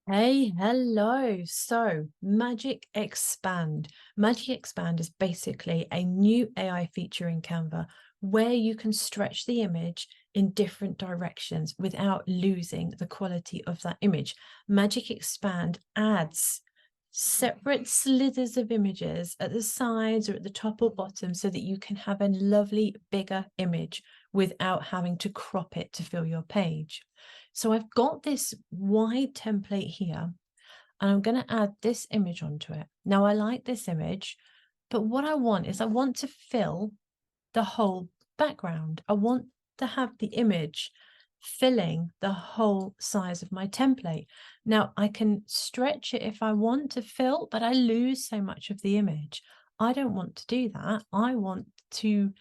Hey, hello. So Magic Expand. Magic Expand is basically a new AI feature in Canva where you can stretch the image in different directions without losing the quality of that image. Magic Expand adds separate slithers of images at the sides or at the top or bottom so that you can have a lovely bigger image without having to crop it to fill your page. So I've got this wide template here and I'm going to add this image onto it. Now I like this image, but what I want is I want to fill the whole background. I want to have the image filling the whole size of my template. Now I can stretch it if I want to fill, but I lose so much of the image. I don't want to do that. I want to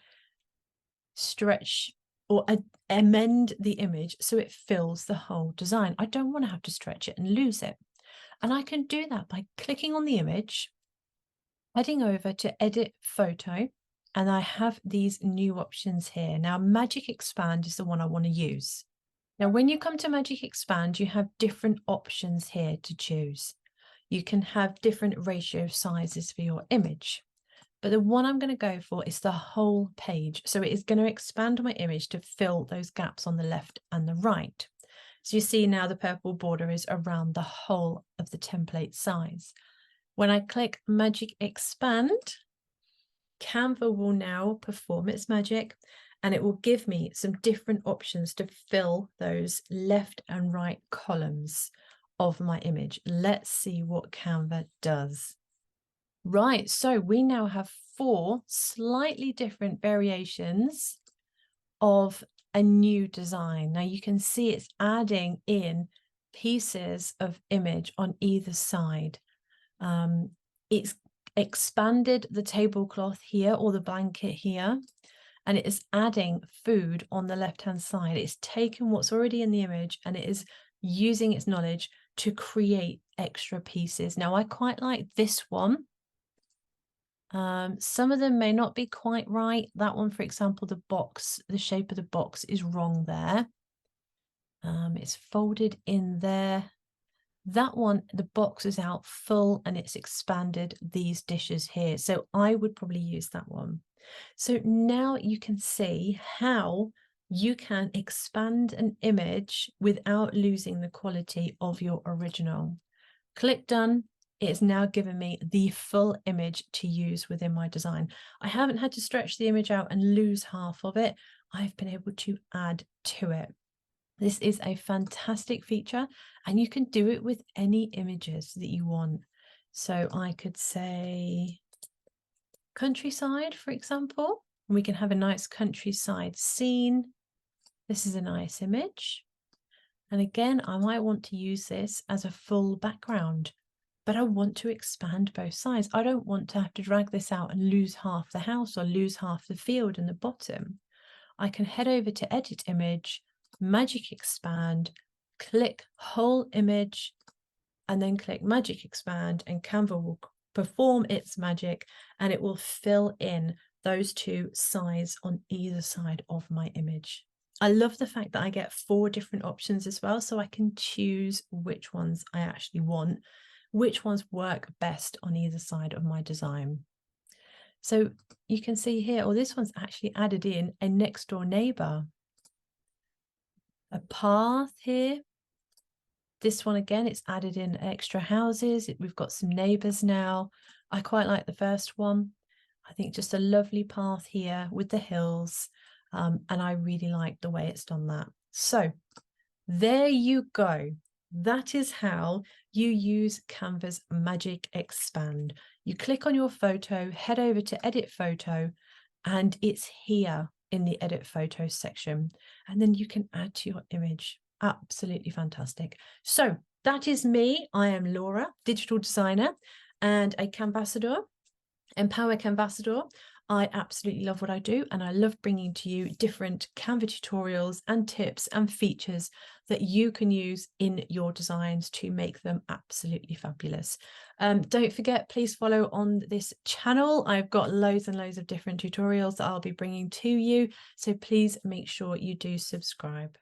stretch or amend the image so it fills the whole design. I don't want to have to stretch it and lose it. And I can do that by clicking on the image, heading over to edit photo, and I have these new options here. Now, Magic Expand is the one I want to use. Now, when you come to Magic Expand, you have different options here to choose. You can have different ratio sizes for your image. But the one I'm going to go for is the whole page. So it is going to expand my image to fill those gaps on the left and the right. So you see now the purple border is around the whole of the template size. When I click Magic Expand, Canva will now perform its magic and it will give me some different options to fill those left and right columns of my image. Let's see what Canva does. Right, so we now have 4 slightly different variations of a new design. Now you can see it's adding in pieces of image on either side. It's expanded the tablecloth here or the blanket here, and it is adding food on the left-hand side. It's taken what's already in the image and it is using its knowledge to create extra pieces. Now I quite like this one. Some of them may not be quite right. That one, for example, the shape of the box is wrong there. It's folded in there. That one, the box is out full and it's expanded these dishes here. So I would probably use that one. So now you can see how you can expand an image without losing the quality of your original. Click done. It's now given me the full image to use within my design. I haven't had to stretch the image out and lose half of it. I've been able to add to it. This is a fantastic feature and you can do it with any images that you want. So I could say countryside, for example, and we can have a nice countryside scene. This is a nice image. And again, I might want to use this as a full background, but I want to expand both sides. I don't want to have to drag this out and lose half the house or lose half the field in the bottom. I can head over to edit image, Magic Expand, click whole image, and then click Magic Expand, and Canva will perform its magic and it will fill in those 2 sides on either side of my image. I love the fact that I get 4 different options as well, so I can choose which ones I actually want, which ones work best on either side of my design. So you can see here, or this one's actually added in a next door neighbor, a path here. This one again, it's added in extra houses. We've got some neighbors now. I quite like the first one. I think just a lovely path here with the hills. And I really like the way it's done that. So there you go. That is how you use Canva's Magic Expand. You click on your photo, head over to edit photo, and it's here in the edit photo section. And then you can add to your image. Absolutely fantastic. So that is me. I am Laura, digital designer and a Canvassador, Empower Canvassador. I absolutely love what I do and I love bringing to you different Canva tutorials and tips and features that you can use in your designs to make them absolutely fabulous. Don't forget, please follow on this channel. I've got loads and loads of different tutorials that I'll be bringing to you, so please make sure you do subscribe.